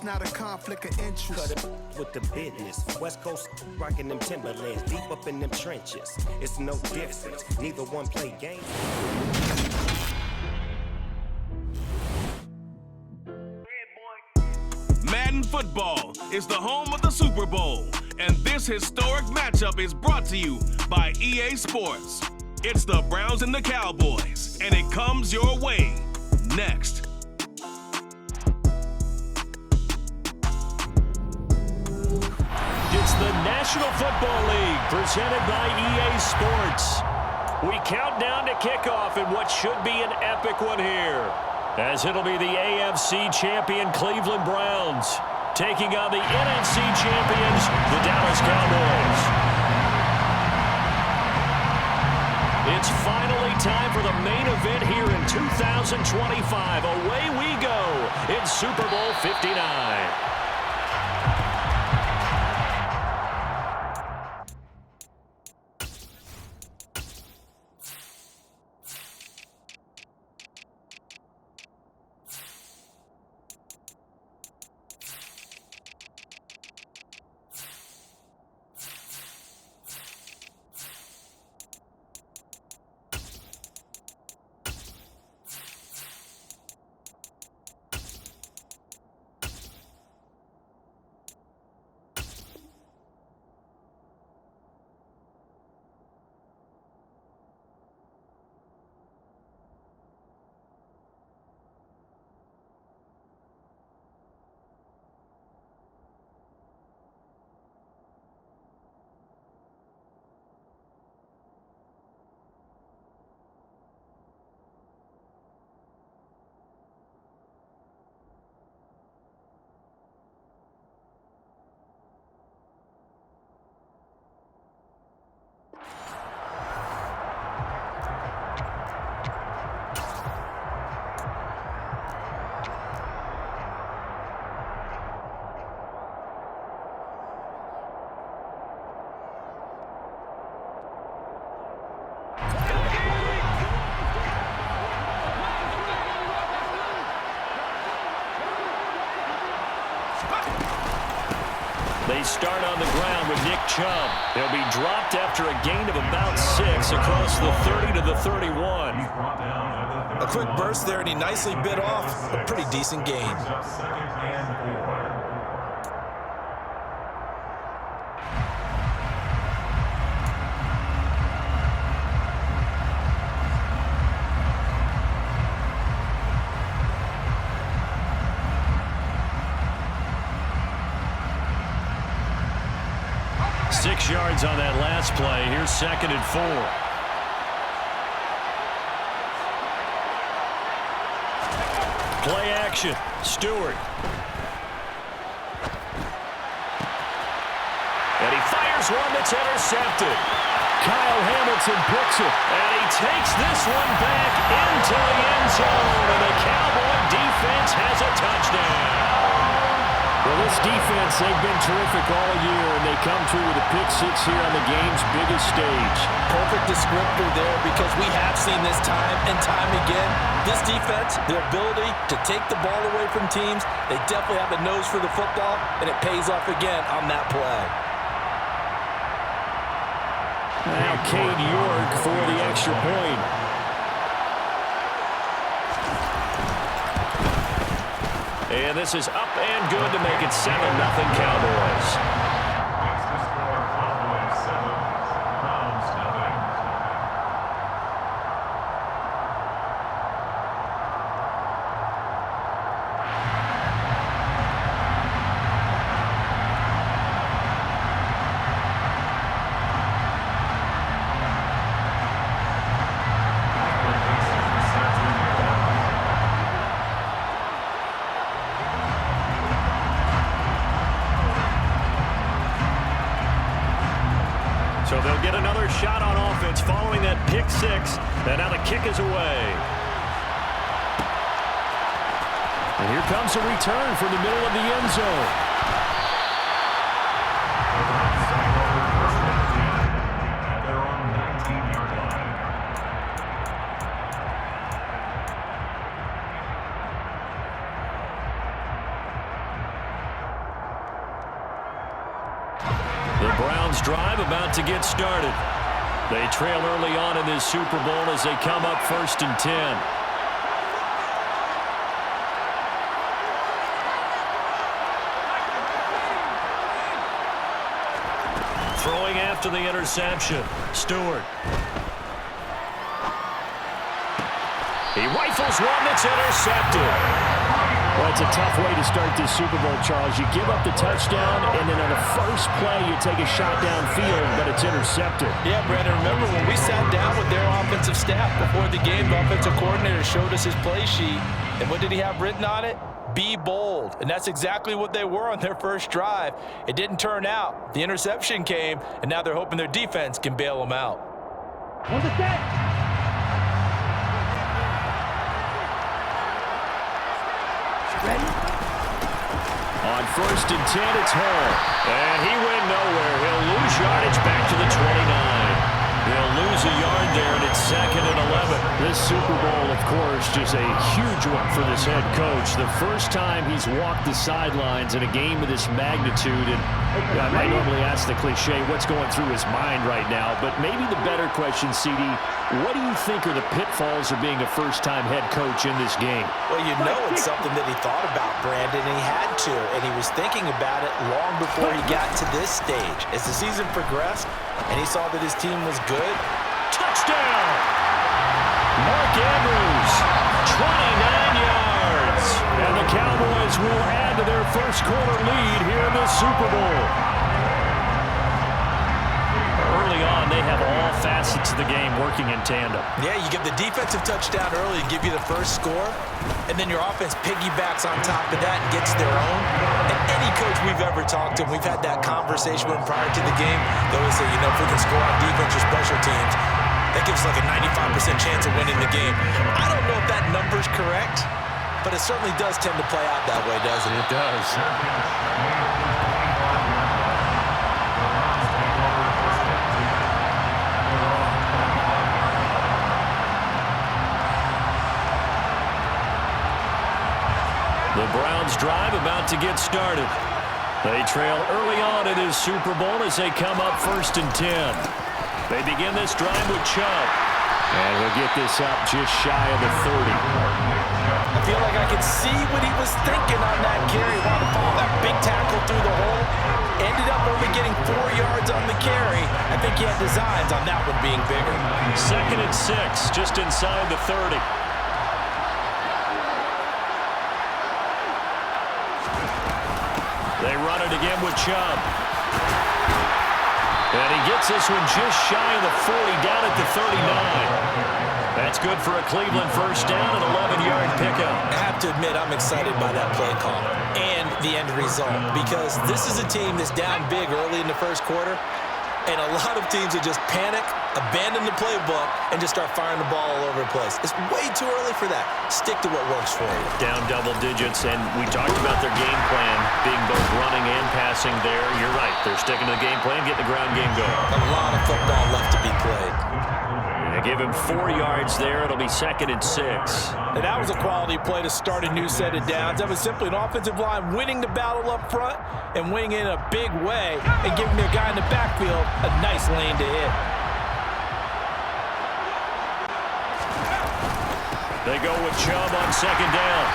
not a conflict of interest. Cut it with the business. West Coast rocking them Timberlands, deep up in them trenches. It's no difference. Neither one play games. Madden football is the home of the Super Bowl, and this historic matchup is brought to you by EA Sports. It's the Browns and the Cowboys, and it comes your way next. It's the National Football League presented by EA Sports. We count down to kickoff in what should be an epic one here, as it'll be the AFC champion Cleveland Browns taking on the NFC champions, the Dallas Cowboys. It's finally time for the main event here in 2025. Away we go in Super Bowl 59. They start on the ground with Nick Chubb. They'll be dropped after a gain of about 6 across the 30 to the 31. A quick burst there, and he nicely bit off a pretty decent gain. Yards on that last play. Here's 2nd and 4. Play action. Stewart. And he fires one that's intercepted. Kyle Hamilton picks it. And he takes this one back into the end zone. And the Cowboy defense has a touchdown. Well, this defense, they've been terrific all year, and they come through with a pick-6 here on the game's biggest stage. Perfect descriptor there, because we have seen this time and time again. This defense, their ability to take the ball away from teams, they definitely have a nose for the football, and it pays off again on that play. Now Cade York for the extra point. And this is up and good to make it 7-0 Cowboys. So they'll get another shot on offense following that pick-6, and now the kick is away. And here comes a return from the middle of the end zone. Browns drive about to get started. They trail early on in this Super Bowl as they come up 1st and 10. Throwing after the interception, Stewart. He rifles one that's intercepted. Well, it's a tough way to start this Super Bowl, Charles. You give up the touchdown, and then on the first play, you take a shot downfield, but it's intercepted. Yeah, Brandon, remember when we sat down with their offensive staff before the game, the offensive coordinator showed us his play sheet, and what did he have written on it? Be bold. And that's exactly what they were on their first drive. It didn't turn out. The interception came, and now they're hoping their defense can bail them out. On the set. Ready? On 1st and 10, it's Hall. And he went nowhere. He'll lose yardage back to the 29. They'll lose a yard there, and it's 2nd and 11. This Super Bowl, of course, just a huge one for this head coach. The first time he's walked the sidelines in a game of this magnitude. And I might normally ask the cliche, what's going through his mind right now? But maybe the better question, CD, what do you think are the pitfalls of being a first-time head coach in this game? Well, you know it's something that he thought about, Brandon, and he had to. And he was thinking about it long before he got to this stage. As the season progressed, and he saw that his team was good. Touchdown! Mark Andrews, 29 yards. And the Cowboys will add to their first quarter lead here in this Super Bowl. Early on, they have all facets of the game working in tandem. Yeah, you give the defensive touchdown early and give you the first score, and then your offense piggybacks on top of that and gets their own. And any coach we've ever talked to, and we've had that conversation with prior to the game, they always say, you know, if we can score on defense or special teams, that gives like a 95% chance of winning the game. I don't know if that number's correct, but it certainly does tend to play out that way, doesn't it? It does. The Browns drive about to get started. They trail early on in this Super Bowl as they come up 1st and 10. They begin this drive with Chubb. And he'll get this up just shy of the 30. I feel like I could see what he was thinking on that carry. Wanted to follow that big tackle through the hole. Ended up only getting 4 yards on the carry. I think he had designs on that one being bigger. 2nd and 6, just inside the 30. They run it again with Chubb. And he gets this one just shy of the 40, down at the 39. That's good for a Cleveland first down, an 11-yard pickup. I have to admit, I'm excited by that play call and the end result, because this is a team that's down big early in the first quarter, and a lot of teams will just panic, abandon the playbook, and just start firing the ball all over the place. It's way too early for that. Stick to what works for you. Down double digits, and we talked about their game plan being both running and passing there. You're right. They're sticking to the game plan, getting the ground game going. A lot of football left to be played. They give him 4 yards there. It'll be 2nd and 6. And that was a quality play to start a new set of downs. That was simply an offensive line winning the battle up front and winning in a big way and giving their guy in the backfield a nice lane to hit. They go with Chubb on 2nd down.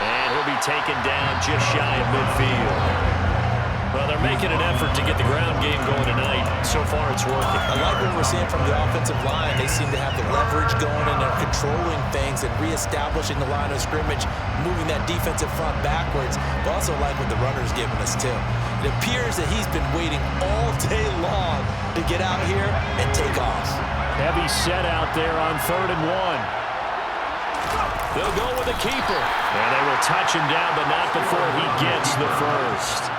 And he'll be taken down just shy of midfield. Well, they're making an effort to get the ground game going tonight. So far, it's working. I like what we're seeing from the offensive line. They seem to have the leverage going, and they're controlling things and reestablishing the line of scrimmage, moving that defensive front backwards. But also like what the runner's giving us, too. It appears that he's been waiting all day long to get out here and take off. Heavy set out there on 3rd and 1. They'll go with the keeper. And they will touch him down, but not before he gets the first.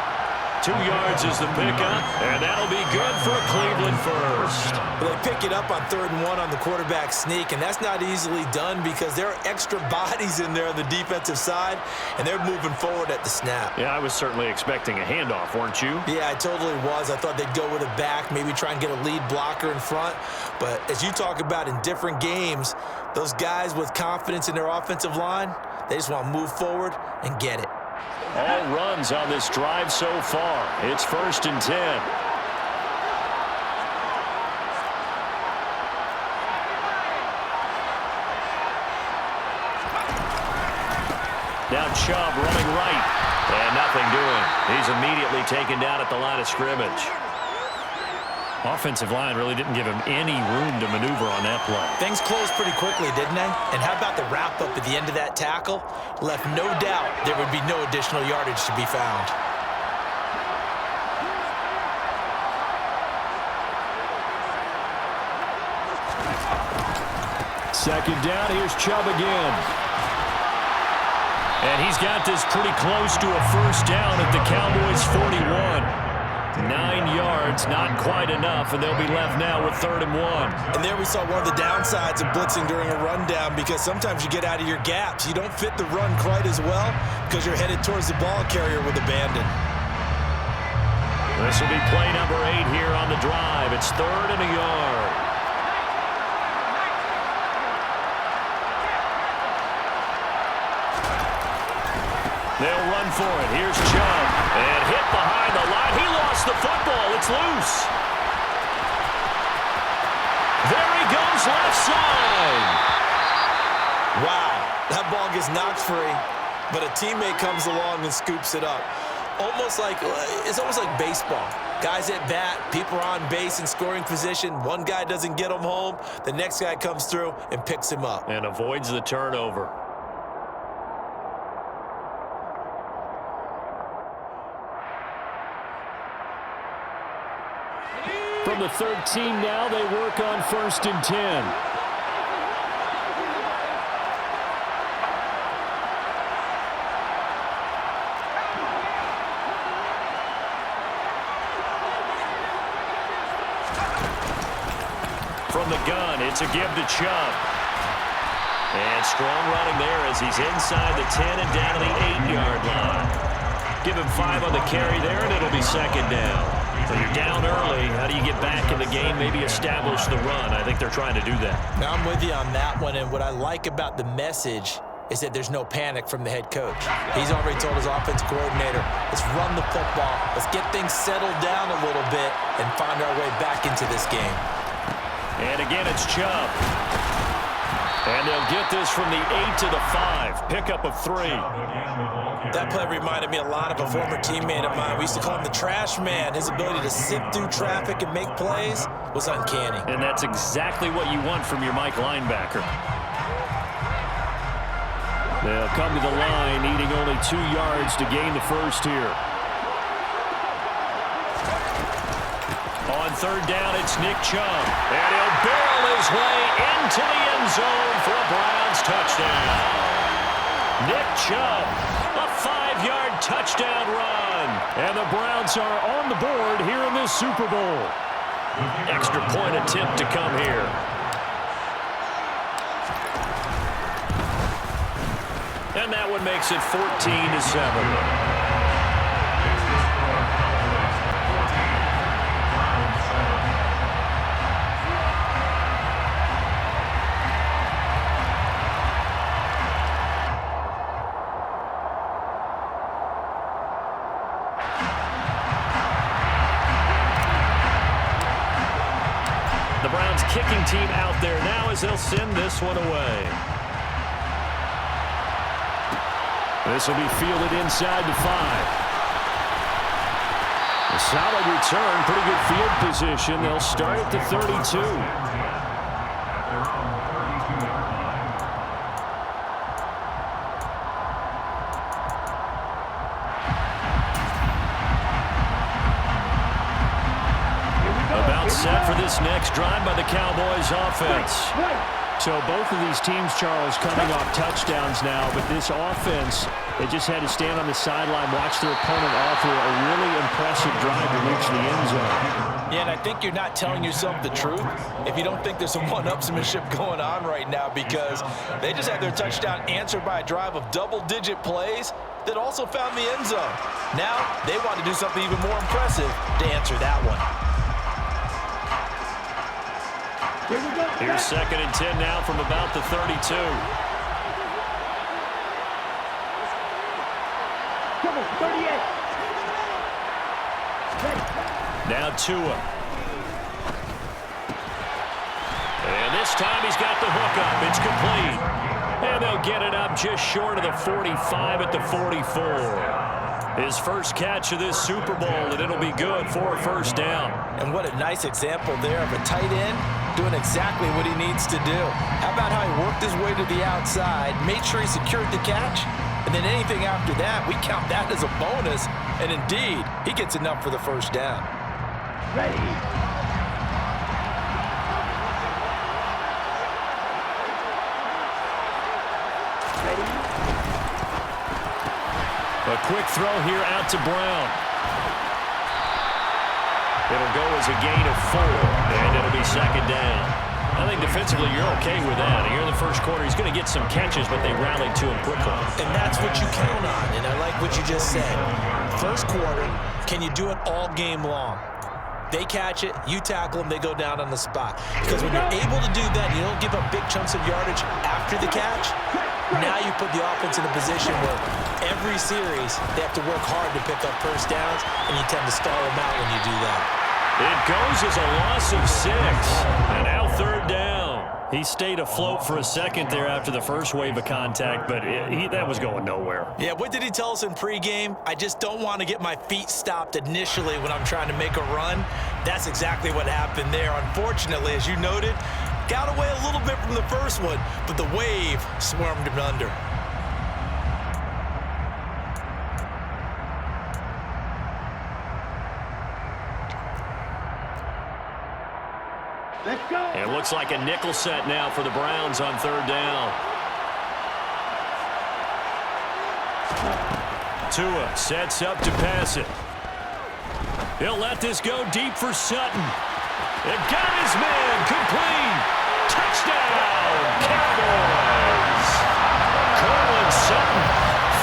2 yards is the pickup, and that'll be good for a Cleveland first. Well, they pick it up on 3rd and 1 on the quarterback sneak, and that's not easily done because there are extra bodies in there on the defensive side, and they're moving forward at the snap. Yeah, I was certainly expecting a handoff, weren't you? Yeah, I totally was. I thought they'd go with a back, maybe try and get a lead blocker in front. But as you talk about in different games, those guys with confidence in their offensive line, they just want to move forward and get it. All runs on this drive so far. It's 1st and 10. on Chubb running right. And nothing doing. He's immediately taken down at the line of scrimmage. Offensive line really didn't give him any room to maneuver on that play. Things closed pretty quickly, didn't they? And how about the wrap-up at the end of that tackle? Left no doubt there would be no additional yardage to be found. Second down, here's Chubb again. And he's got this pretty close to a first down at the Cowboys' 41. 9 yards, not quite enough, and they'll be left now with 3rd and 1. And there we saw one of the downsides of blitzing during a rundown, because sometimes you get out of your gaps. You don't fit the run quite as well because you're headed towards the ball carrier with abandon. This will be play number 8 here on the drive. It's 3rd and a yard. They'll run for it. Here's Chubb. And hit behind the line. He lost the football. It's loose. There he goes, left side. Wow, that ball gets knocked free, but a teammate comes along and scoops it up. It's almost like baseball. Guys at bat, people are on base in scoring position. One guy doesn't get him home. The next guy comes through and picks him up. And avoids the turnover. From the 13 now, they work on 1st and 10. From the gun, it's a give to Chubb. And strong running there as he's inside the 10 and down to the 8-yard line. Give him 5 on the carry there, and it'll be 2nd down. When you're down early, how do you get back in the game, maybe establish the run? I think they're trying to do that. Now, I'm with you on that one, and what I like about the message is that there's no panic from the head coach. He's already told his offensive coordinator, let's run the football, let's get things settled down a little bit and find our way back into this game. And again, it's Chubb. And they'll get this from the 8 to the 5. Pickup of 3. That play reminded me a lot of a former teammate of mine. We used to call him the trash man. His ability to sift through traffic and make plays was uncanny. And that's exactly what you want from your Mike linebacker. They'll come to the line, needing only 2 yards to gain the first here. On 3rd down, it's Nick Chubb. And he'll barrel his way into the end zone for a Browns touchdown. Nick Chubb, a 5-yard touchdown run. And the Browns are on the board here in this Super Bowl. Extra point attempt to come here. And that one makes it 14-7. Kicking team out there now as they'll send this one away. This will be fielded inside the 5. A solid return, pretty good field position. They'll start at the 32. Set for this next drive by the Cowboys offense. So both of these teams, Charles, coming off touchdowns now, but this offense, they just had to stand on the sideline, watch their opponent offer a really impressive drive to reach the end zone. Yeah, and I think you're not telling yourself the truth if you don't think there's some one-upsmanship going on right now, because they just had their touchdown answered by a drive of double-digit plays that also found the end zone. Now they want to do something even more impressive to answer that one. Here's 2nd and 10 now from about the 32. Come on, 38. Now Tua. And this time he's got the hook up. It's complete. And they'll get it up just short of the 45 at the 44. His first catch of this Super Bowl, and it'll be good for a first down. And what a nice example there of a tight end doing exactly what he needs to do. How about how he worked his way to the outside, made sure he secured the catch, and then anything after that, we count that as a bonus. And indeed, he gets enough for the first down. Ready. A quick throw here out to Brown. It'll go as a gain of 4, and it'll be second down. I think defensively you're okay with that. Here in the first quarter, he's going to get some catches, but they rallied to him quickly. And that's what you count on, and I like what you just said. First quarter, can you do it all game long? They catch it, you tackle them, they go down on the spot. Because when you're able to do that, you don't give up big chunks of yardage after the catch. Now you put the offense in a position where every series they have to work hard to pick up first downs, and you tend to stall them out when you do that. It goes as a loss of 6, and now third down. He stayed afloat for a second there after the first wave of contact, but that was going nowhere. Yeah, what did he tell us in pregame? I just don't want to get my feet stopped initially when I'm trying to make a run. That's exactly what happened there. Unfortunately, as you noted, got away a little bit from the first one, but the wave swarmed him under. Let's go. It looks like a nickel set now for the Browns on third down. Tua sets up to pass it. He'll let this go deep for Sutton. It got his man complete. Touchdown, Cowboys. Cortland Sutton,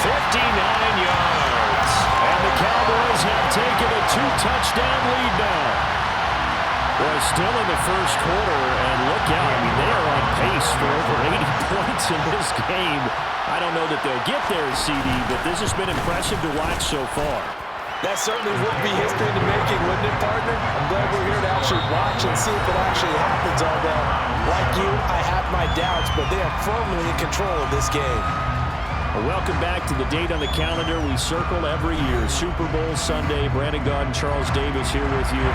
59 yards. And the Cowboys have taken a 2-touchdown lead now. Well, still in the first quarter, and look out. I mean, they are on pace for over 80 points in this game. I don't know that they'll get there, CD, but this has been impressive to watch so far. That certainly would be history in the making, wouldn't it, partner? I'm glad we're here to actually watch and see if it actually happens, although, like you, I have my doubts, but they are firmly in control of this game. Well, welcome back to the date on the calendar we circle every year. Super Bowl Sunday. Brandon Gaudin, Charles Davis here with you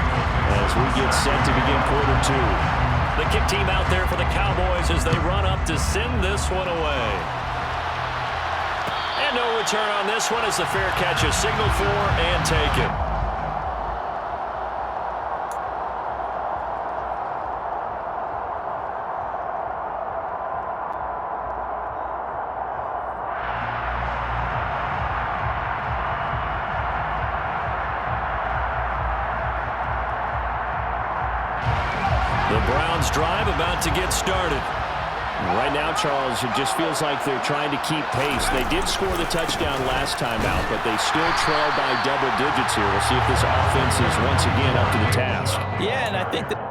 as we get set to begin quarter 2. The kick team out there for the Cowboys as they run up to send this one away. And no return on this one as the fair catch is signaled for and taken. The Browns drive about to get started. Right now, Charles, it just feels like they're trying to keep pace. They did score the touchdown last time out, but they still trail by double digits here. We'll see if this offense is once again up to the task. Yeah, and I think that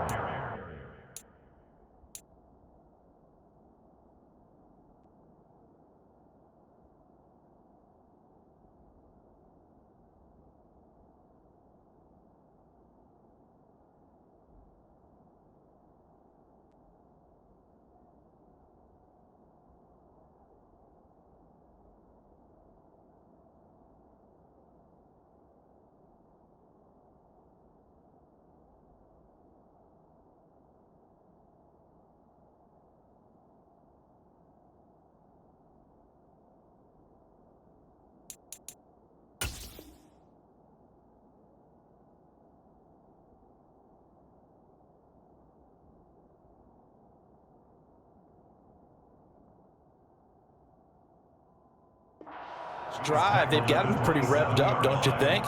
drive, they've got them pretty revved up, don't you think?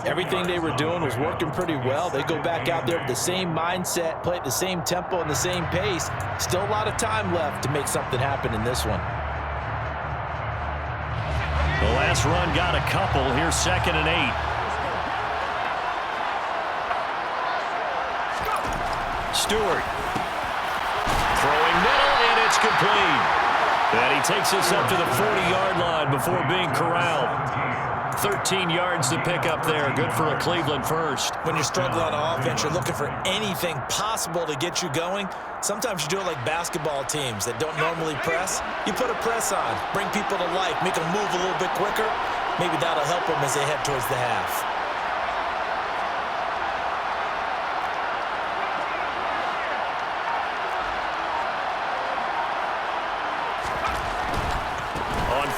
Everything they were doing was working pretty well. They go back out there with the same mindset, play at the same tempo and the same pace. Still a lot of time left to make something happen in this one. The last run got a couple. Here's 2nd and 8. Stewart throwing middle, and it's complete. And he takes us up to the 40-yard line before being corralled. 13 yards to pick up there. Good for a Cleveland first. When you're struggling on offense, you're looking for anything possible to get you going. Sometimes you do it like basketball teams that don't normally press. You put a press on, bring people to life, make them move a little bit quicker. Maybe that'll help them as they head towards the half.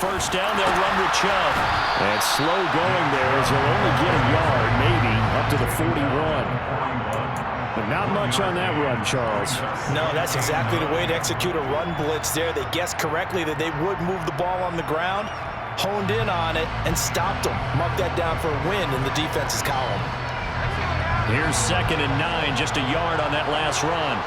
First down, they'll run with Chubb. And slow going there as he'll only get a yard, maybe, up to the 41. But not much on that run, Charles. No, that's exactly the way to execute a run blitz there. They guessed correctly that they would move the ball on the ground, honed in on it, and stopped them. Mark that down for a win in the defense's column. Here's 2nd and 9, just a yard on that last run.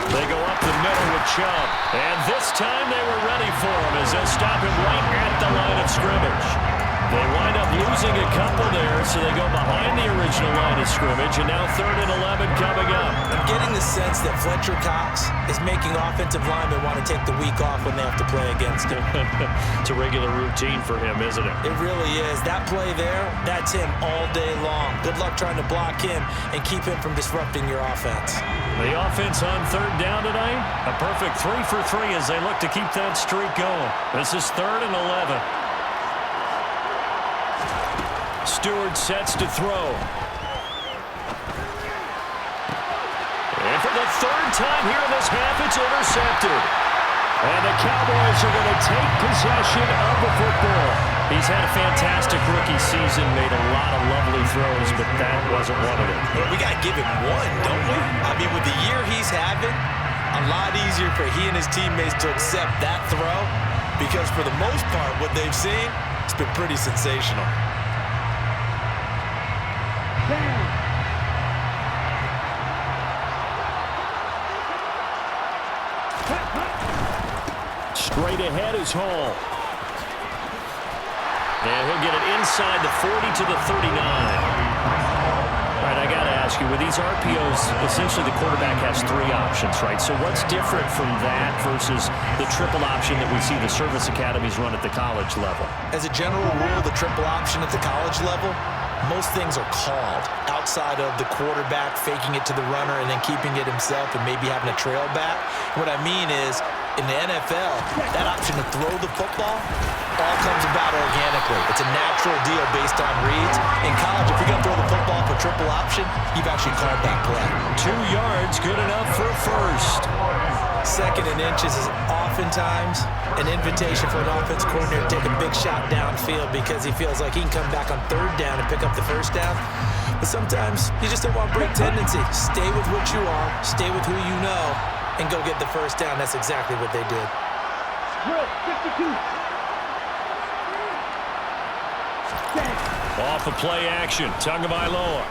They go up the middle with Chubb. And this time they were ready for him as they'll stop him right at the line of scrimmage. They wind up losing a couple there, so they go behind the original line of scrimmage, and now 3rd and 11 coming up. I'm getting the sense that Fletcher Cox is making offensive linemen want to take the week off when they have to play against him. It's a regular routine for him, isn't it? It really is. That play there, that's him all day long. Good luck trying to block him and keep him from disrupting your offense. The offense on 3rd down tonight, a perfect 3 for 3 as they look to keep that streak going. This is 3rd and 11. Stewart sets to throw. And for the 3rd time here in this half, it's intercepted. And the Cowboys are going to take possession of the football. He's had a fantastic rookie season, made a lot of lovely throws, but that wasn't one of them. Well, we got to give him one, don't we? I mean, with the year he's having, a lot easier for he and his teammates to accept that throw because for the most part, what they've seen, it's been pretty sensational. Straight ahead is Hall. And he'll get it inside the 40 to the 39. All right, I got to ask you, with these RPOs, essentially the quarterback has 3 options, right? So what's different from that versus the triple option that we see the service academies run at the college level? As a general rule, the triple option at the college level, most things are called outside of the quarterback faking it to the runner and then keeping it himself and maybe having a trail back. What I mean is, in the NFL, that option to throw the football all comes about organically. It's a natural deal based on reads. In college, if you're going to throw the football for triple option, you've actually called that play. 2 yards, good enough for a first. 2nd and inches is oftentimes an invitation for an offense coordinator to take a big shot downfield because he feels like he can come back on 3rd down and pick up the 1st down. But sometimes you just don't want break tendency. Stay with what you are, stay with who you know, and go get the 1st down. That's exactly what they did. Drill 52. Off of play action, Tagovailoa.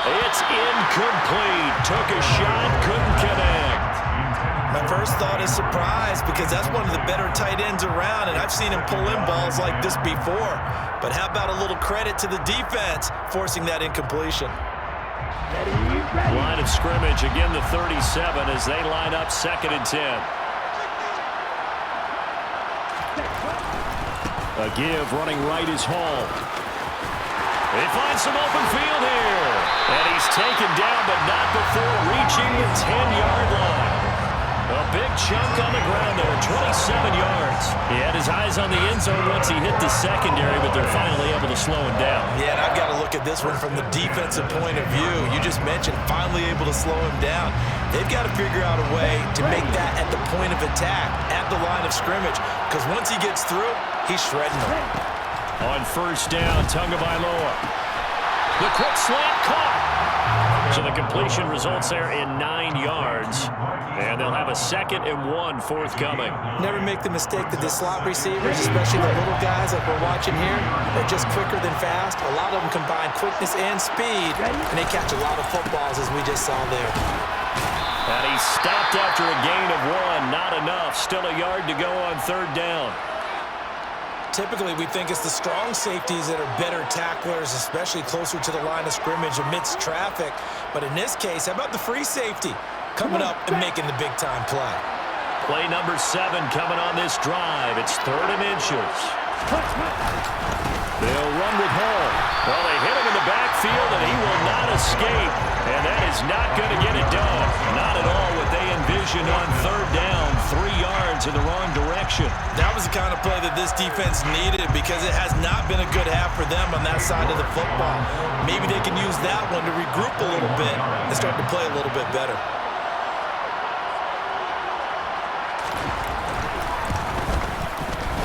It's incomplete. Took a shot, couldn't connect. My first thought is surprise because that's one of the better tight ends around, and I've seen him pull in balls like this before. But how about a little credit to the defense forcing that incompletion? Line of scrimmage, again the 37 as they line up 2nd and 10. A give, running right is Hall. They find some open field here. And he's taken down, but not before reaching the 10-yard line. A big chunk on the ground there, 27 yards. He had his eyes on the end zone once he hit the secondary, but they're finally able to slow him down. Yeah, and I've got to look at this one from the defensive point of view. You just mentioned finally able to slow him down. They've got to figure out a way to make that at the point of attack, at the line of scrimmage, because once he gets through, he's shredding them. On 1st down, Tagovailoa. The quick slant caught. So the completion results there in 9 yards. And they'll have a 2nd and 1 forthcoming. Never make the mistake that the slot receivers, especially the little guys like we're watching here, are just quicker than fast. A lot of them combine quickness and speed, and they catch a lot of footballs as we just saw there. And he stopped after a gain of 1. Not enough. Still a yard to go on 3rd down. Typically, we think it's the strong safeties that are better tacklers, especially closer to the line of scrimmage amidst traffic. But in this case, how about the free safety? coming up and making the big-time play. Play number 7 coming on this drive. It's 3rd and inches. They'll run with Hall. Well, they hit him in the backfield, and he will not escape. And that is not going to get it done. Not at all what they envisioned on 3rd down, 3 yards in the wrong direction. That was the kind of play that this defense needed because it has not been a good half for them on that side of the football. Maybe they can use that one to regroup a little bit and start to play a little bit better.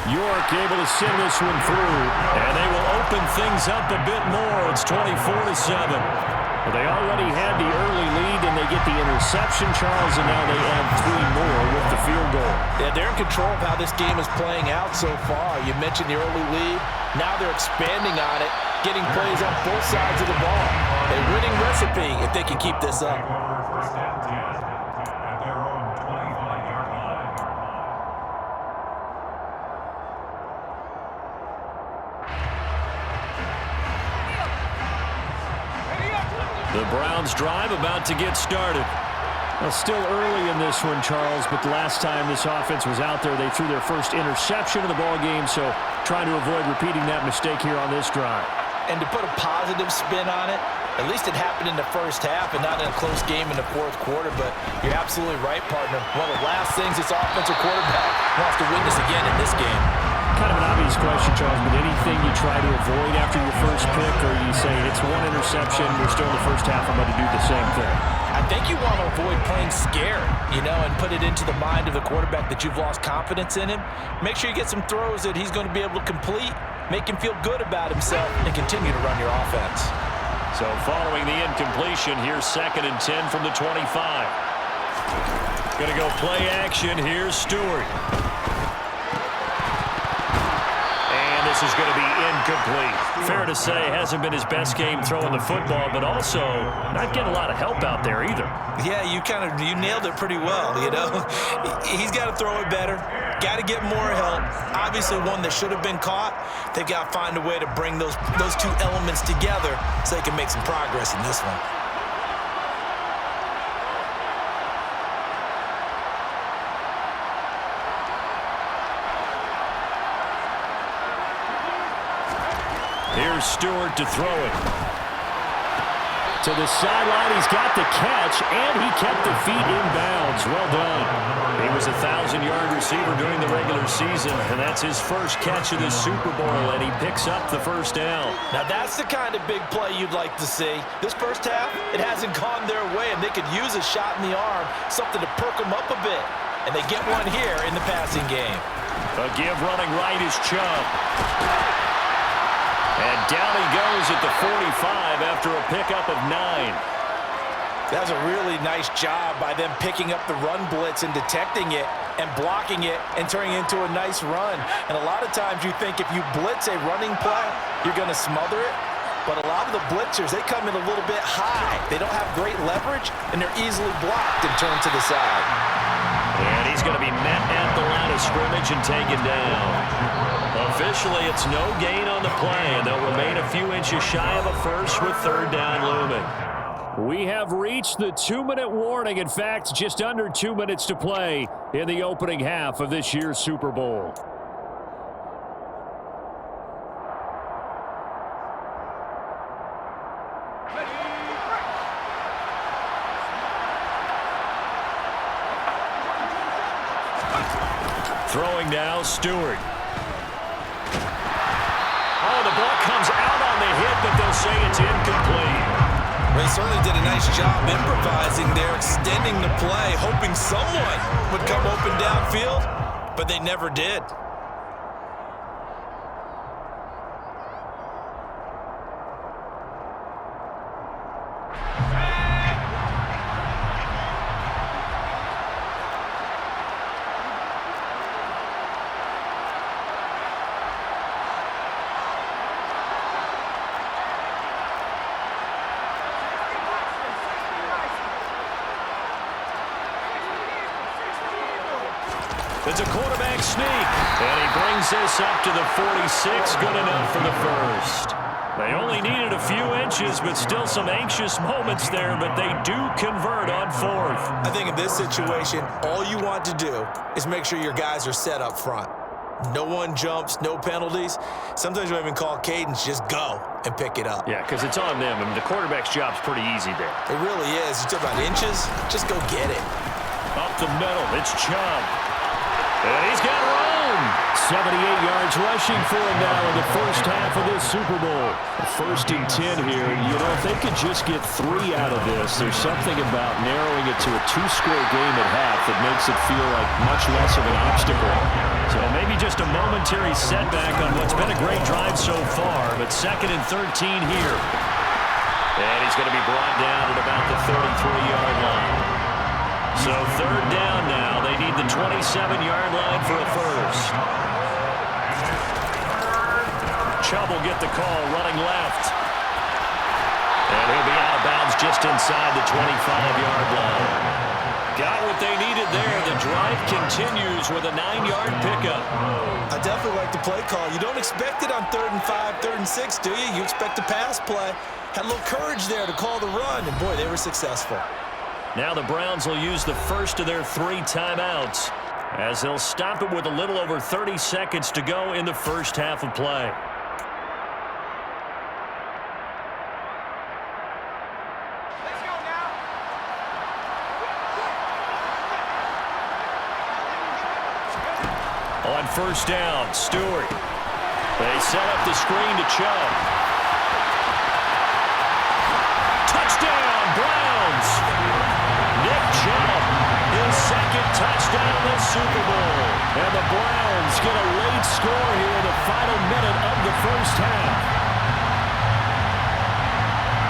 York able to send this one through, and they will open things up a bit more. It's 24-7. Well, they already had the early lead, and they get the interception, Charles, and now they add 3 more with the field goal. Yeah, they're in control of how this game is playing out so far. You mentioned the early lead. Now they're expanding on it, getting plays on both sides of the ball. A winning recipe if they can keep this up. The Browns drive about to get started. Well, still early in this one, Charles, but the last time this offense was out there, they threw their first interception of the ball game, so trying to avoid repeating that mistake here on this drive. And to put a positive spin on it, at least it happened in the first half and not in a close game in the 4th quarter, but you're absolutely right, partner. One of the last things this offensive quarterback wants to witness again in this game. Kind of an obvious question, Charles, but anything you try to avoid after your first pick, or you say it's 1 interception, we're still in the first half, I'm going to do the same thing? I think you want to avoid playing scared, and put it into the mind of the quarterback that you've lost confidence in him. Make sure you get some throws that he's going to be able to complete, make him feel good about himself, and continue to run your offense. So following the incompletion, here's 2nd and 10 from the 25. Going to go play action. Here's Stewart. This is going to be incomplete. Fair to say, hasn't been his best game throwing the football, but also not getting a lot of help out there either. Yeah, you nailed it pretty well, He's got to throw it better, got to get more help. Obviously one that should have been caught. They've got to find a way to bring those 2 elements together so they can make some progress in this one. Here's Stewart to throw it. To the sideline, he's got the catch, and he kept the feet in bounds. Well done. He was a 1,000-yard receiver during the regular season, and that's his first catch of the Super Bowl, and he picks up the first down. Now that's the kind of big play you'd like to see. This first half, it hasn't gone their way, and they could use a shot in the arm, something to perk them up a bit. And they get one here in the passing game. A give running right is Chubb. And down he goes at the 45 after a pickup of 9. That was a really nice job by them picking up the run blitz and detecting it and blocking it and turning it into a nice run. And a lot of times you think if you blitz a running play, you're going to smother it. But a lot of the blitzers, they come in a little bit high. They don't have great leverage, and they're easily blocked and turned to the side. And he's going to be met at the line of scrimmage and taken down. Officially, it's no gain on the play, and they'll remain a few inches shy of a first with 3rd down looming. We have reached the 2-minute warning. In fact, just under 2 minutes to play in the opening half of this year's Super Bowl. Throwing now, Stewart. Oh, the ball comes out on the hit, but they'll say it's incomplete. They certainly did a nice job improvising there, extending the play, hoping someone would come open downfield, but they never did. It's a quarterback sneak, and he brings this up to the 46, good enough for the first. They only needed a few inches, but still some anxious moments there, but they do convert on fourth. I think in this situation, all you want to do is make sure your guys are set up front. No one jumps, no penalties. Sometimes you even call cadence, just go and pick it up. Yeah, because it's on them. I mean, the quarterback's job's pretty easy there. It really is. You talk about inches, just go get it. Up the middle, it's Chubb. And he's got room. 78 yards rushing for him now in the first half of this Super Bowl. A 1st and 10 here. You know, if they could just get 3 out of this, there's something about narrowing it to a 2-score game at half that makes it feel like much less of an obstacle. So maybe just a momentary setback on what's been a great drive so far, but 2nd and 13 here. And he's going to be brought down at about the 33-yard line. So 3rd down now. They need the 27-yard line for a first. Chubb will get the call running left. And he'll be out of bounds just inside the 25-yard line. Got what they needed there. The drive continues with a 9-yard pickup. I definitely like the play call. You don't expect it on 3rd and 5, 3rd and 6, do you? You expect a pass play. Had a little courage there to call the run, and boy, they were successful. Now the Browns will use the first of their 3 timeouts as they'll stop it with a little over 30 seconds to go in the first half of play. Let's go now. On 1st down, Stewart. They set up the screen to Chubb. Touchdown, Browns! Nick Chubb, his 2nd touchdown this Super Bowl. And the Browns get a late score here in the final minute of the first half.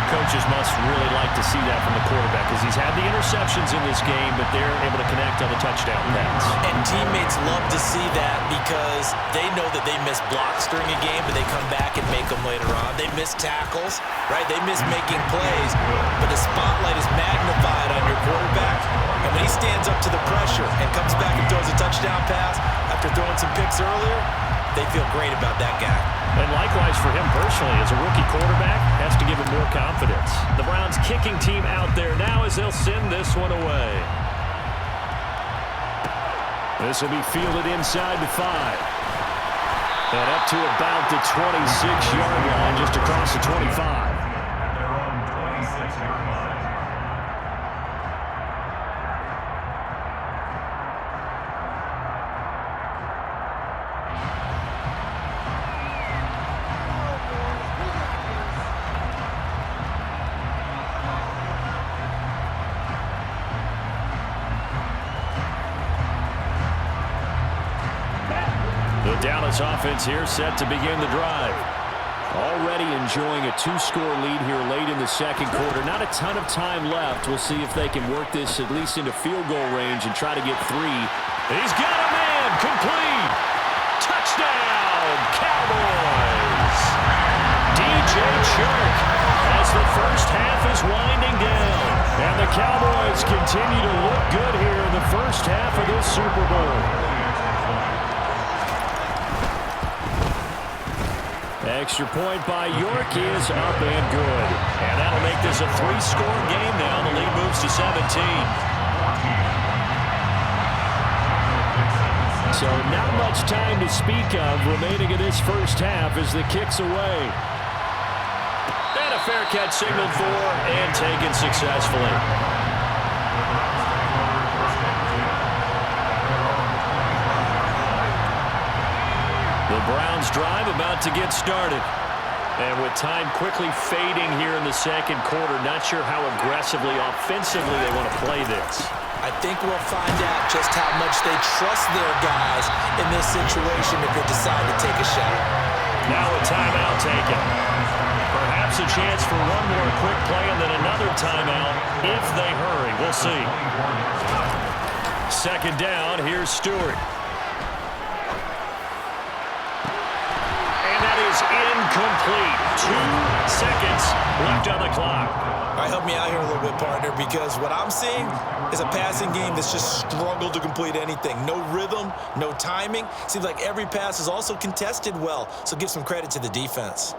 Coaches must really like to see that from the quarterback because he's had the interceptions in this game, but they're able to connect on the touchdown pass. And teammates love to see that because they know that they miss blocks during a game, but they come back and make them later on. They miss tackles, right? They miss making plays, but the spotlight is magnified on your quarterback. And when he stands up to the pressure and comes back and throws a touchdown pass after throwing some picks earlier, they feel great about that guy. And likewise for him personally, as a rookie quarterback, has to give him more confidence. The Browns kicking team out there now as they'll send this one away. This will be fielded inside the 5. And up to about the 26-yard line, just across the 25. Dallas offense here set to begin the drive. Already enjoying a 2-score lead here late in the 2nd quarter. Not a ton of time left. We'll see if they can work this at least into field goal range and try to get 3. He's got a man complete. Touchdown, Cowboys. DJ Chark as the first half is winding down. And the Cowboys continue to look good here in the first half of this Super Bowl. Extra point by York is up and good. And that'll make this a 3-score game now. The lead moves to 17. So not much time to speak of remaining in this first half as the kick's away. And a fair catch signaled for and taken successfully. The Browns drive about to get started. And with time quickly fading here in the 2nd quarter, not sure how aggressively, offensively they want to play this. I think we'll find out just how much they trust their guys in this situation if they decide to take a shot. Now a timeout taken. Perhaps a chance for one more quick play and then another timeout if they hurry. We'll see. 2nd down, here's Stewart. Incomplete. 2 seconds left on the clock. All right, help me out here a little bit, partner, because what I'm seeing is a passing game that's just struggled to complete anything. No rhythm, no timing. Seems like every pass is also contested well, so give some credit to the defense.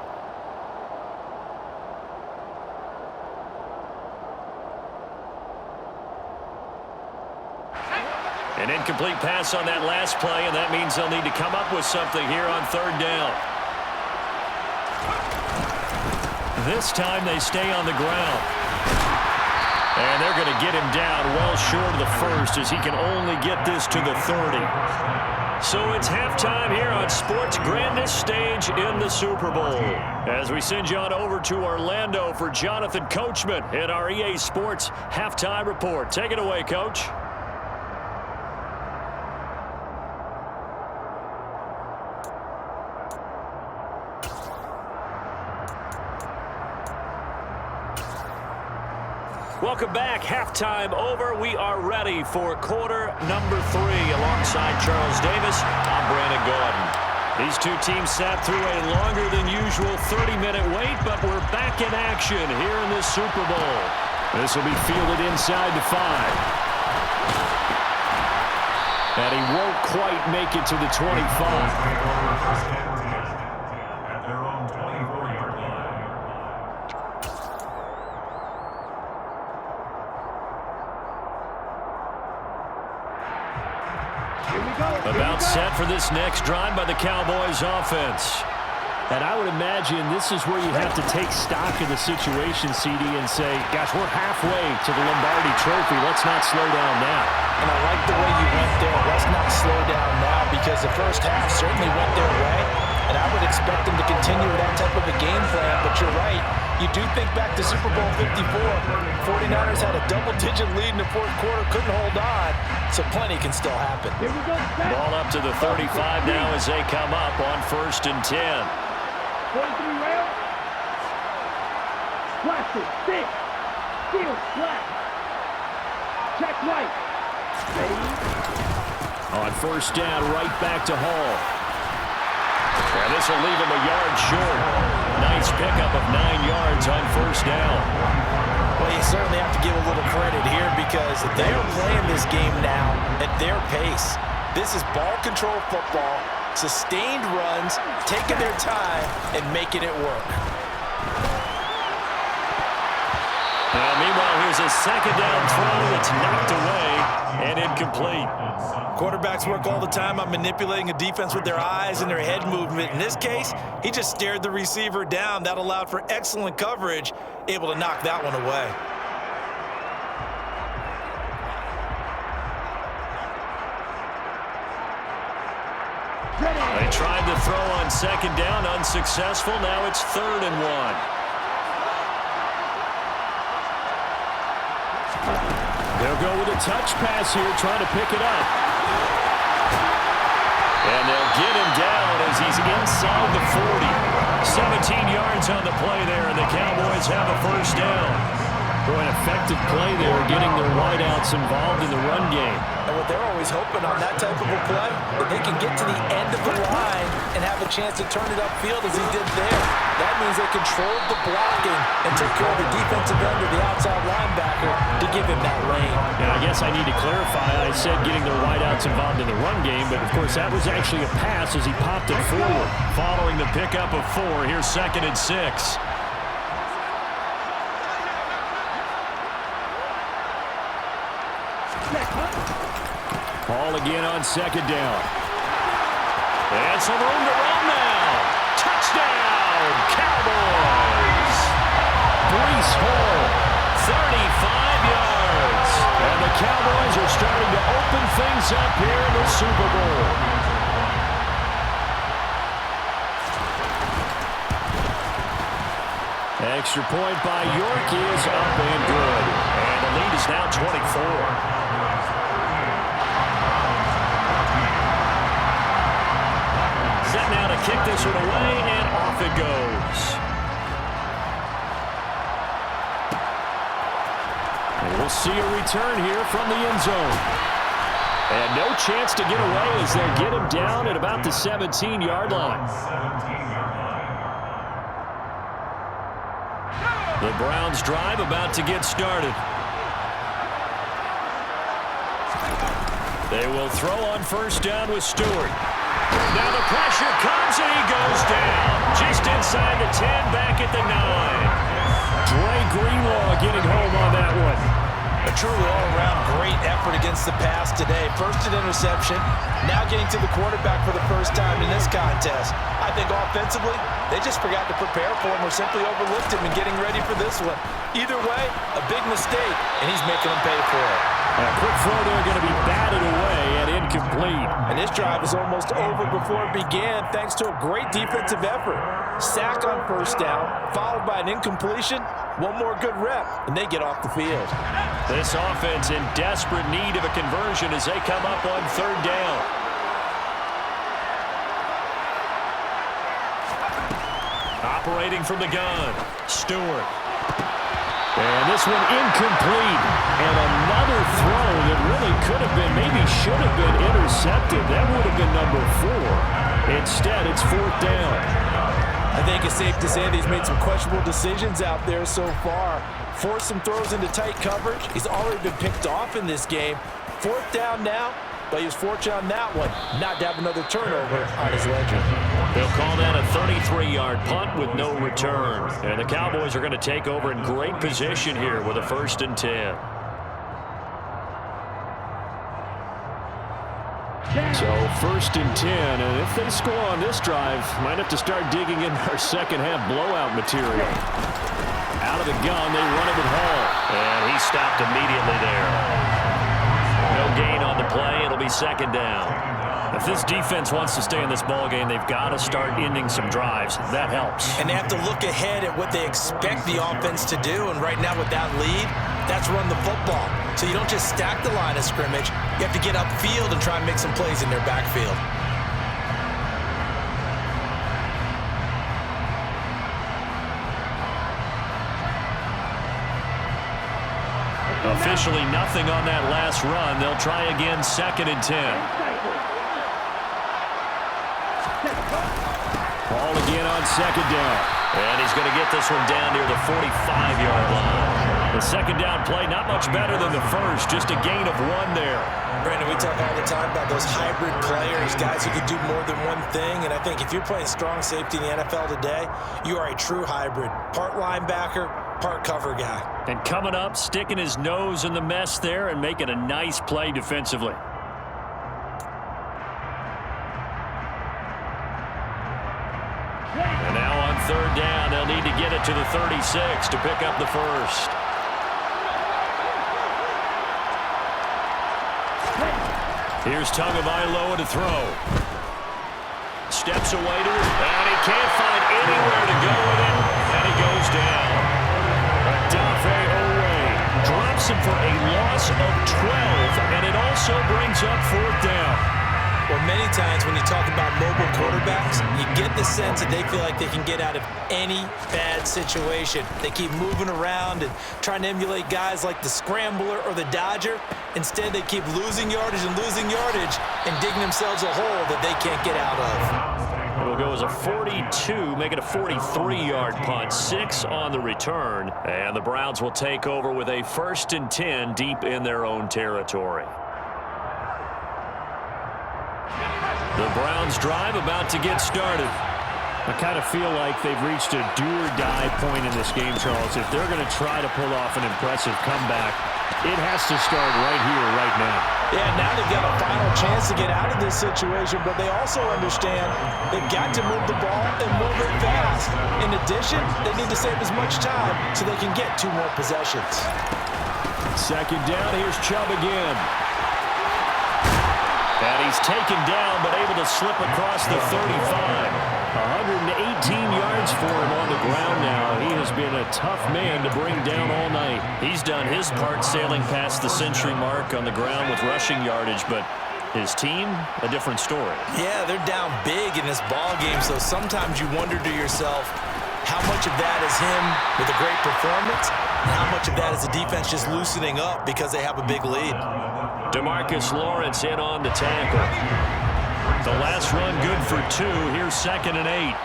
An incomplete pass on that last play, and that means they'll need to come up with something here on third down. This time they stay on the ground. And they're going to get him down well short of the first as he can only get this to the 30. So it's halftime here on sports' grandest stage in the Super Bowl. As we send you on over to Orlando for Jonathan Coachman in our EA Sports Halftime Report. Take it away, Coach. Welcome back. Halftime over. We are ready for quarter number 3. Alongside Charles Davis, I'm Brandon Gordon. These two teams sat through a longer than usual 30-minute wait, but we're back in action here in this Super Bowl. This will be fielded inside the 5. And he won't quite make it to the 25. About set for this next drive by the Cowboys offense. And I would imagine this is where you have to take stock of the situation, CD, and say, gosh, we're halfway to the Lombardi Trophy. Let's not slow down now. And I like the way you went there. Let's not slow down now, because the first half certainly went their way. And I would expect them to continue with that type of a game plan. But you're right. You do think back to Super Bowl 54. 49ers had a double-digit lead in the fourth quarter, couldn't hold on. So plenty can still happen. Ball up to the 35 now as they come up on 1st and 10. 43 rail. Plastic, stick, steel, flat. Check right. On 1st down, right back to Hall. And this will leave him a yard short. Nice pickup of 9 yards on 1st down. Well, you certainly have to give a little credit here because they're playing this game now at their pace. This is ball control football, sustained runs, taking their time, and making it work. Meanwhile, here's a 2nd down throw that's knocked away and incomplete. Quarterbacks work all the time on manipulating a defense with their eyes and their head movement. In this case, he just stared the receiver down. That allowed for excellent coverage, able to knock that one away. They tried to throw on 2nd down, unsuccessful. Now it's 3rd and 1. They'll go with a touch pass here, trying to pick it up. And they'll get him down as he's inside the 40. 17 yards on the play there, and the Cowboys have a 1st down. Boy, an effective play there, getting their wideouts involved in the run game. And what they're always hoping on that type of a play, that they can get to the end of the line and have a chance to turn it upfield as he did there. That means they controlled the blocking and took care of the defensive end of the outside linebacker to give him that lane. And I guess I need to clarify, I said getting their wideouts involved in the run game, but of course that was actually a pass as he popped it forward. Following the pickup of 4, here's 2nd and 6. Ball again on 2nd down. And some room to run now. Touchdown, Cowboys. Breece Hall, 35 yards. And the Cowboys are starting to open things up here in the Super Bowl. Extra point by York is up and good. And the lead is now 24. Set now to kick this one away, and off it goes. And we'll see a return here from the end zone. And no chance to get away as they get him down at about the 17-yard line. The Browns drive about to get started. They will throw on 1st down with Stewart. Now the pressure comes and he goes down. Just inside the 10, back at the 9. Dre Greenlaw getting home on that one. A truly all-around great effort against the pass today. First an interception, now getting to the quarterback for the first time in this contest. I think offensively, they just forgot to prepare for him or simply overlooked him in getting ready for this one. Either way, a big mistake, and he's making them pay for it. A quick throw there going to be batted away and incomplete. And this drive is almost over before it began thanks to a great defensive effort. Sack on first down, followed by an incompletion. One more good rep, and they get off the field. This offense in desperate need of a conversion as they come up on third down. Operating from the gun, Stewart. And this one incomplete. And another throw that really could have been, maybe should have been intercepted. That would have been number 4. Instead, it's fourth down. I think it's safe to say that he's made some questionable decisions out there so far. Forced some throws into tight coverage. He's already been picked off in this game. Fourth down now, but he was fortunate on that one not to have another turnover on his ledger. They'll call that a 33-yard punt with no return. And the Cowboys are going to take over in great position here with a 1st and 10. So 1st and 10, and if they score on this drive, might have to start digging in our second half blowout material. Out of the gun, they run it with Hall. And he stopped immediately there. No gain on the play. It'll be 2nd down. If this defense wants to stay in this ballgame, they've got to start ending some drives. That helps. And they have to look ahead at what they expect the offense to do. And right now with that lead, that's run the football. So you don't just stack the line of scrimmage. You have to get upfield and try and make some plays in their backfield. Officially nothing on that last run. They'll try again, 2nd and 10. Ball again on 2nd down. And he's going to get this one down near the 45-yard line. The 2nd down play, not much better than the first, just a gain of 1 there. Brandon, we talk all the time about those hybrid players, guys who can do more than one thing. And I think if you're playing strong safety in the NFL today, you are a true hybrid. Part linebacker, part cover guy. And coming up, sticking his nose in the mess there and making a nice play defensively. And now on 3rd down, they'll need to get it to the 36 to pick up the first. Here's Tagovailoa to throw. Steps away to it, and he can't find anywhere to go with it, and he goes down. Odafe Oweh drops him for a loss of 12, and it also brings up 4th down. Well, many times when you talk about mobile quarterbacks, you get the sense that they feel like they can get out of any bad situation. They keep moving around and trying to emulate guys like the Scrambler or the Dodger. Instead, they keep losing yardage and digging themselves a hole that they can't get out of. It'll go as a 42, make it a 43-yard punt, 6 on the return. And the Browns will take over with a 1st and 10 deep in their own territory. The Browns drive about to get started. I kind of feel like they've reached a do-or-die point in this game, Charles. If they're going to try to pull off an impressive comeback, it has to start right here, right now. Yeah, now they've got a final chance to get out of this situation, but they also understand they've got to move the ball and move it fast. In addition, they need to save as much time so they can get 2 more possessions. 2nd down, here's Chubb again. And he's taken down, but able to slip across the 35. 118 yards for him on the ground now. He has been a tough man to bring down all night. He's done his part sailing past the century mark on the ground with rushing yardage, but his team, a different story. Yeah, they're down big in this ball game, so sometimes you wonder to yourself, how much of that is him with a great performance, and how much of that is the defense just loosening up because they have a big lead. DeMarcus Lawrence in on the tackle. The last run good for 2. Here's 2nd and 8.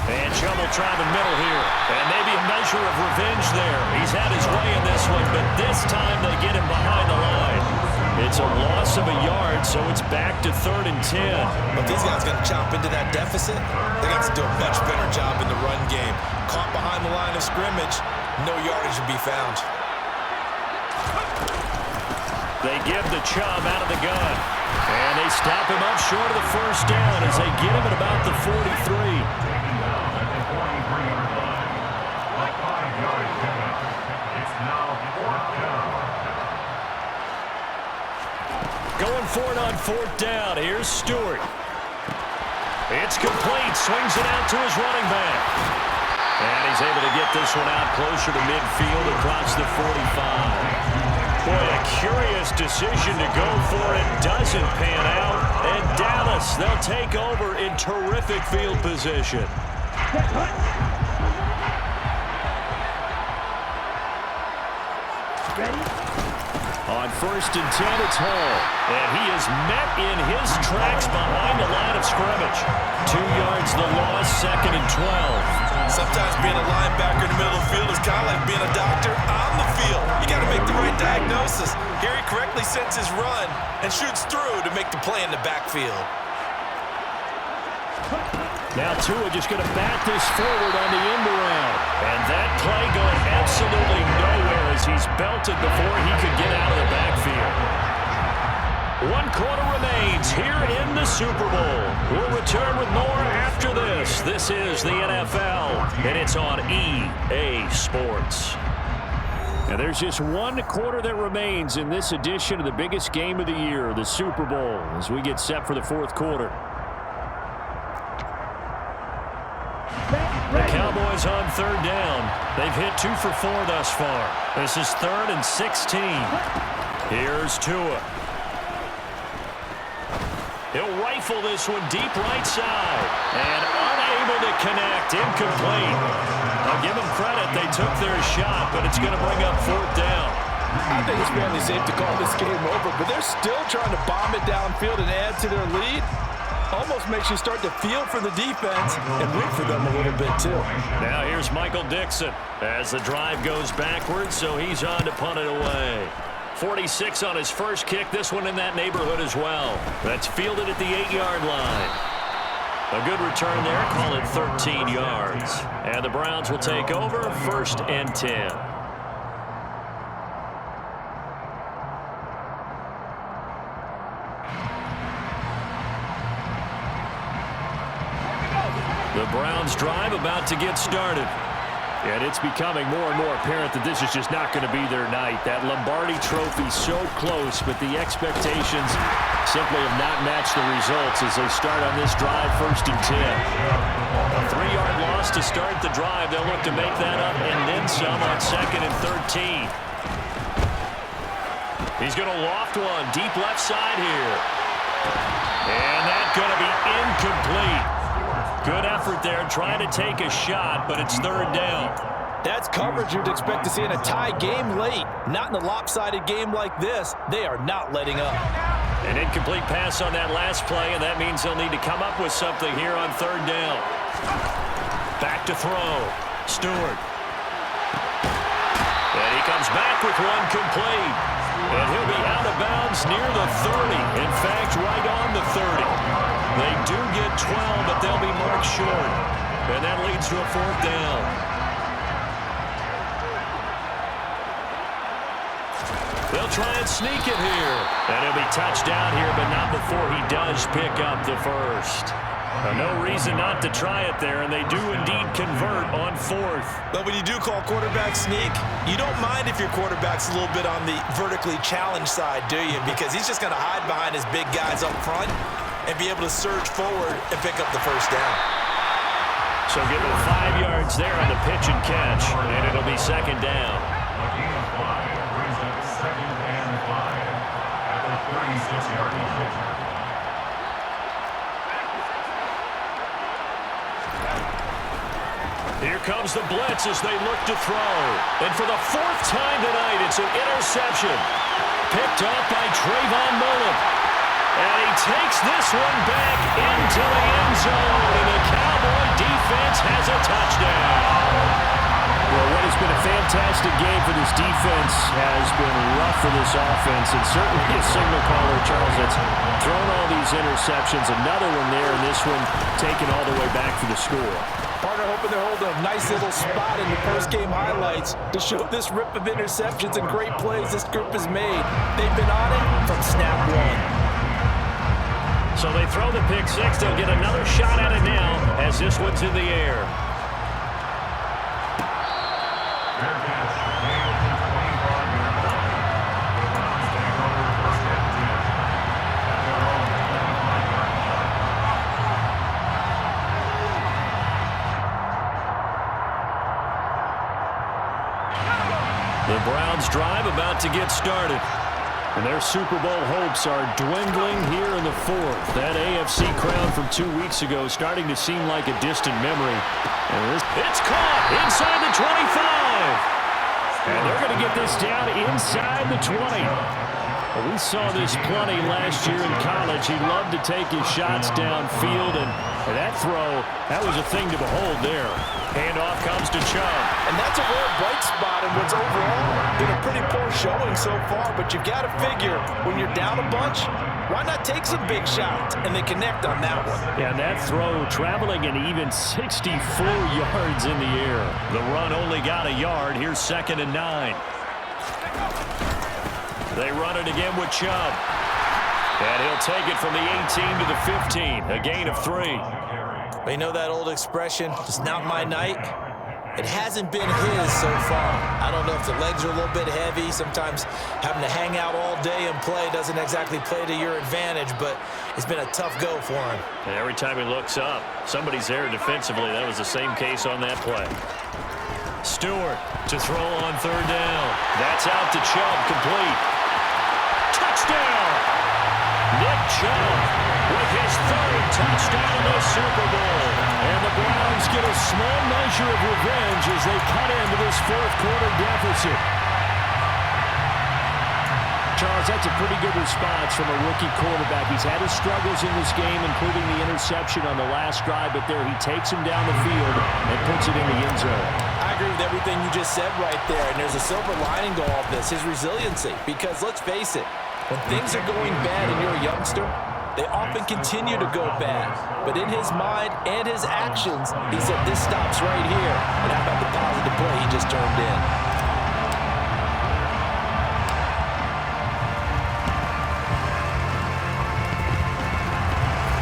And Chubb will try the middle here. And maybe a measure of revenge there. He's had his way in this one, but this time they get him behind the line. It's a loss of a yard, so it's back to 3rd and 10. But these guys got to chomp into that deficit. They got to do a much better job in the run game. Caught behind the line of scrimmage. no yardage to be found. They give the Chubb out of the gun. And they stop him up short of the first down as they get him at about the 43. Going for it on fourth down. Here's Stewart. It's complete. Swings it out to his running back. And he's able to get this one out closer to midfield across the 45. Boy, a curious decision to go for it. Doesn't pan out. And Dallas, they'll take over in terrific field position. Ready? On 1st and 10, it's Hall. And he is met in his tracks behind the line of scrimmage. 2 yards the loss, 2nd and 12. Sometimes being a linebacker in the middle of the field is kind of like being a doctor on the field. You got to make the right diagnosis. Here he correctly sets his run and shoots through to make the play in the backfield. Now Tua just going to bat this forward on the end around. And that play going absolutely nowhere as he's belted before he could get out of the backfield. 1 quarter remains here in the Super Bowl. We'll return with more after this. This is the NFL, and it's on EA Sports. And there's just 1 quarter that remains in this edition of the biggest game of the year, the Super Bowl, as we get set for the 4th quarter. The Cowboys on 3rd down. They've hit 2 for 4 thus far. This is 3rd and 16. Here's Tua. He'll rifle this one deep right side. And unable to connect. Incomplete. I'll give them credit. They took their shot, but it's going to bring up 4th down. I think it's fairly safe to call this game over, but they're still trying to bomb it downfield and add to their lead. Almost makes you start to feel for the defense and root for them a little bit, too. Now here's Michael Dixon as the drive goes backwards, so he's on to punt it away. 46 on his first kick, this one in that neighborhood as well. That's fielded at the 8-yard line. A good return there, call it 13 yards. And the Browns will take over, 1st and 10. The Browns drive about to get started. And it's becoming more and more apparent that this is just not going to be their night. That Lombardi trophy so close, but the expectations simply have not matched the results as they start on this drive 1st and 10. A 3-yard loss to start the drive. They'll look to make that up and then some on 2nd and 13. He's going to loft one deep left side here. And that's going to be incomplete. Good effort there, trying to take a shot, but it's 3rd down. That's coverage you'd expect to see in a tie game late. Not in a lopsided game like this. They are not letting up. An incomplete pass on that last play, and that means they'll need to come up with something here on 3rd down. Back to throw. Stewart. And he comes back with one complete. And he'll be out of bounds near the 30. In fact, right on the 30. They do get 12, but they'll be marked short. And that leads to a 4th down. They'll try and sneak it here. And he'll be touched down here, but not before he does pick up the first. No reason not to try it there, and they do indeed convert on 4th. But when you do call quarterback sneak, you don't mind if your quarterback's a little bit on the vertically challenged side, do you? Because he's just going to hide behind his big guys up front and be able to surge forward and pick up the first down. So give him 5 yards there on the pitch and catch, and it'll be 2nd down. Here comes the blitz as they look to throw. And for the 4th time tonight, it's an interception. Picked up by Trayvon Mullen. And he takes this one back into the end zone. And the Cowboy defense has a touchdown. Well, what has been a fantastic game for this defense has been rough for this offense. And certainly a signal caller, Charles, that's thrown all these interceptions. Another one there, and this one taken all the way back for the score. Part better hoping they're holding a nice little spot in the post-game highlights to show this rip of interceptions and great plays this group has made. They've been on it from snap one. So they throw the pick six. They'll get another shot at it now as this one's in the air. The Browns drive about to get started. And their Super Bowl hopes are dwindling here in the fourth. That AFC crown from 2 weeks ago starting to seem like a distant memory. And it's caught inside the 25. And they're going to get this down inside the 20. Well, we saw this plenty last year in college. He loved to take his shots downfield, and that throw, that was a thing to behold there. Handoff comes to Chubb. And that's a rare bright spot in what's overall been a pretty poor showing so far, but you've got to figure when you're down a bunch, why not take some big shots? And they connect on that one. Yeah, that throw traveling an even 64 yards in the air. The run only got a yard. Here's 2nd and 9. They run it again with Chubb. And he'll take it from the 18 to the 15. A gain of 3. You know that old expression, it's not my night? It hasn't been his so far. I don't know if the legs are a little bit heavy. Sometimes having to hang out all day and play doesn't exactly play to your advantage, but it's been a tough go for him. And every time he looks up, somebody's there defensively. That was the same case on that play. Stewart to throw on 3rd down. That's out to Chubb, complete. Touchdown! Nick Chubb with his 3rd touchdown in the Super Bowl. And the Browns get a small measure of revenge as they cut into this 4th quarter deficit. Charles, that's a pretty good response from a rookie quarterback. He's had his struggles in this game, including the interception on the last drive, but there he takes him down the field and puts it in the end zone. I agree with everything you just said right there, and there's a silver lining to all of this, his resiliency. Because let's face it, when things are going bad and you're a youngster, they often continue to go bad. But in his mind and his actions, he said, this stops right here. And how about the positive play he just turned in?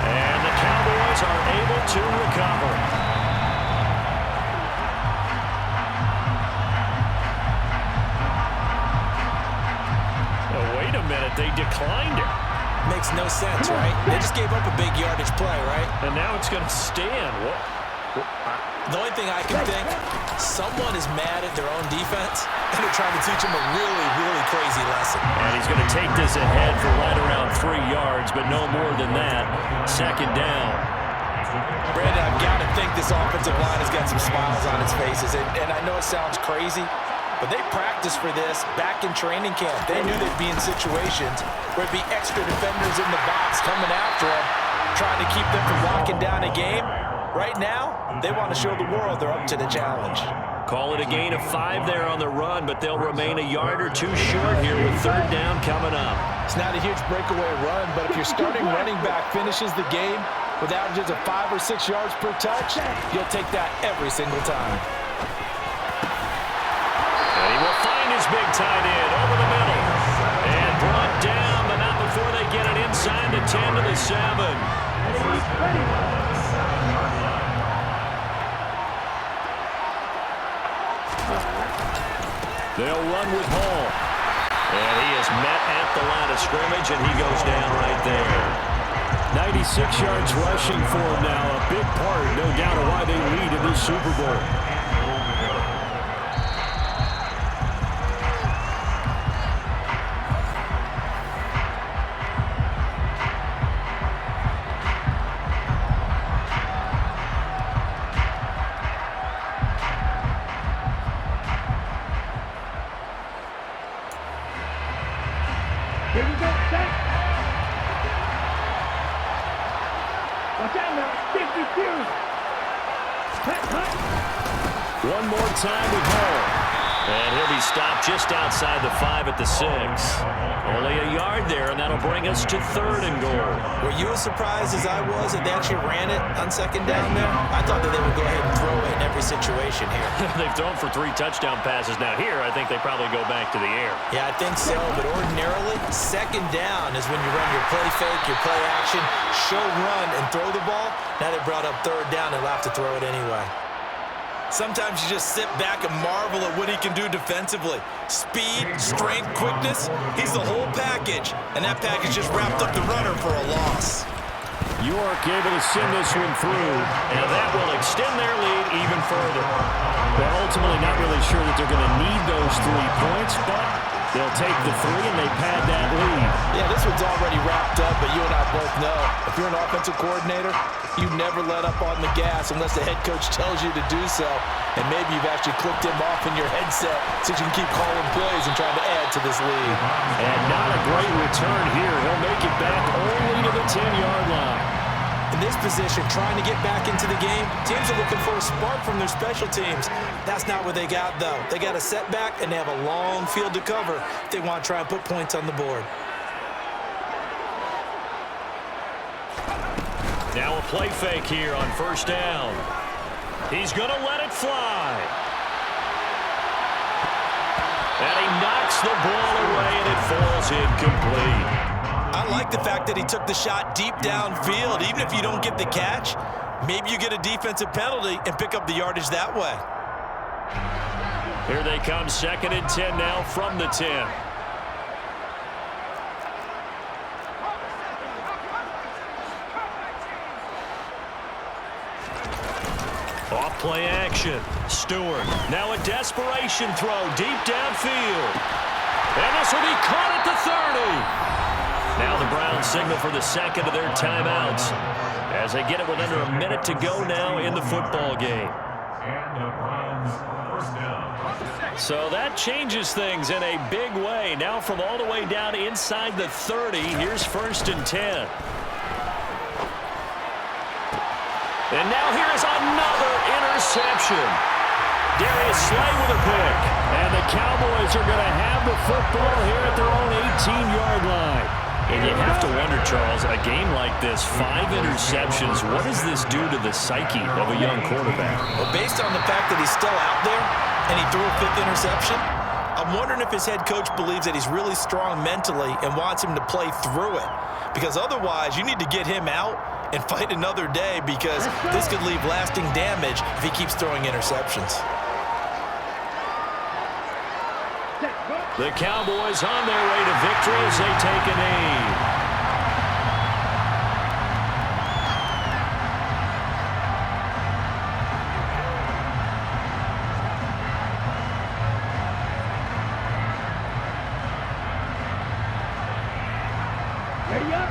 And the Cowboys are able to recover. Oh, wait a minute, they declined it. Makes no sense, right? They just gave up a big yardage play, right? And now it's going to stand. What? The only thing I can think, someone is mad at their own defense, and they're trying to teach them a really, really crazy lesson. And he's going to take this ahead for right around 3 yards, but no more than that. 2nd down. Brandon, I've got to think this offensive line has got some smiles on its faces, and I know it sounds crazy, but they practiced for this back in training camp. They knew they'd be in situations where it'd be extra defenders in the box coming after them, trying to keep them from locking down a game. Right now, they want to show the world they're up to the challenge. Call it a gain of 5 there on the run, but they'll remain a yard or 2 short here with 3rd down coming up. It's not a huge breakaway run, but if your starting running back finishes the game with averages of 5 or 6 yards per touch, you'll take that every single time. And he will find his big tight end over the middle. And brought down, but not before they get it inside the 10 to the 7. They'll run with Hall. And he is met at the line of scrimmage, and he goes down right there. 96 yards rushing for him now. A big part, no doubt, of why they lead in this Super Bowl. Here we go, set. Watch out now, 52. Cut. One more time with Hall. And he'll be stopped just outside the 5 at the 6. Only a yard there, and that'll bring us to 3rd and goal. Were you as surprised as I was that they actually ran it on 2nd down there? I thought that they would go ahead and throw it in every situation here. They've thrown for 3 touchdown passes. Now here, I think they probably go back to the air. Yeah, I think so, but ordinarily, 2nd down is when you run your play fake, your play action, show run, and throw the ball. Now they brought up 3rd down and they'll have to throw it anyway. Sometimes you just sit back and marvel at what he can do defensively. Speed, strength, quickness, he's the whole package. And that package just wrapped up the runner for a loss. York able to send this one through, and that will extend their lead even further. They're ultimately not really sure that they're going to need those 3 points, but they'll take the 3 and they pad that lead. Yeah, this one's already wrapped up, but you and I both know if you're an offensive coordinator, you never let up on the gas unless the head coach tells you to do so. And maybe you've actually clicked him off in your headset so you can keep calling plays and trying to add to this lead. And not a great return here. He'll make it back only to the 10-yard line. In this position, trying to get back into the game, teams are looking for a spark from their special teams. That's not what they got, though. They got a setback, and they have a long field to cover if they want to try and put points on the board. Now a play fake here on 1st down. He's going to let it fly. And he knocks the ball away, and it falls incomplete. I like the fact that he took the shot deep downfield. Even if you don't get the catch, maybe you get a defensive penalty and pick up the yardage that way. Here they come, 2nd and 10 now from the 10. Off play action. Stewart. Now a desperation throw deep downfield. And this will be caught at the 30. Now the Browns signal for the 2nd of their timeouts as they get it with under a minute to go now in the football game. So that changes things in a big way. Now from all the way down inside the 30, here's 1st and 10. And now here is another interception. Darius Slay with a pick. And the Cowboys are going to have the football here at their own 18-yard line. And you have to wonder, Charles, a game like this, 5 interceptions, what does this do to the psyche of a young quarterback? Well, based on the fact that he's still out there and he threw a 5th interception, I'm wondering if his head coach believes that he's really strong mentally and wants him to play through it. Because otherwise, you need to get him out and fight another day because this could leave lasting damage if he keeps throwing interceptions. The Cowboys on their way to victory as they take a knee. Ready up.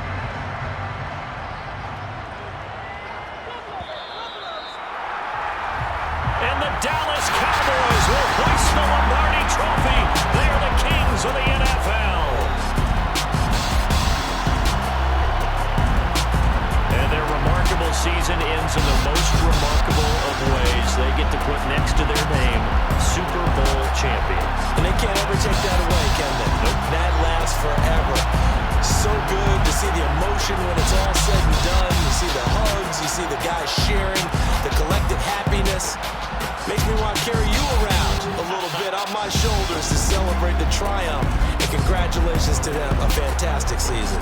And the Dallas Cowboys will hoist the Lombardi Trophy. They are the kings of the NFL. And their remarkable season ends in the most remarkable of ways. They get to put next to their name, Super Bowl champion. And they can't ever take that away, can they? Nope. That lasts forever. So good to see the emotion when it's all said and done. You see the hugs, you see the guys sharing, the collective happiness. Makes me want to carry you around a little bit on my shoulders to celebrate the triumph. And congratulations to them, a fantastic season.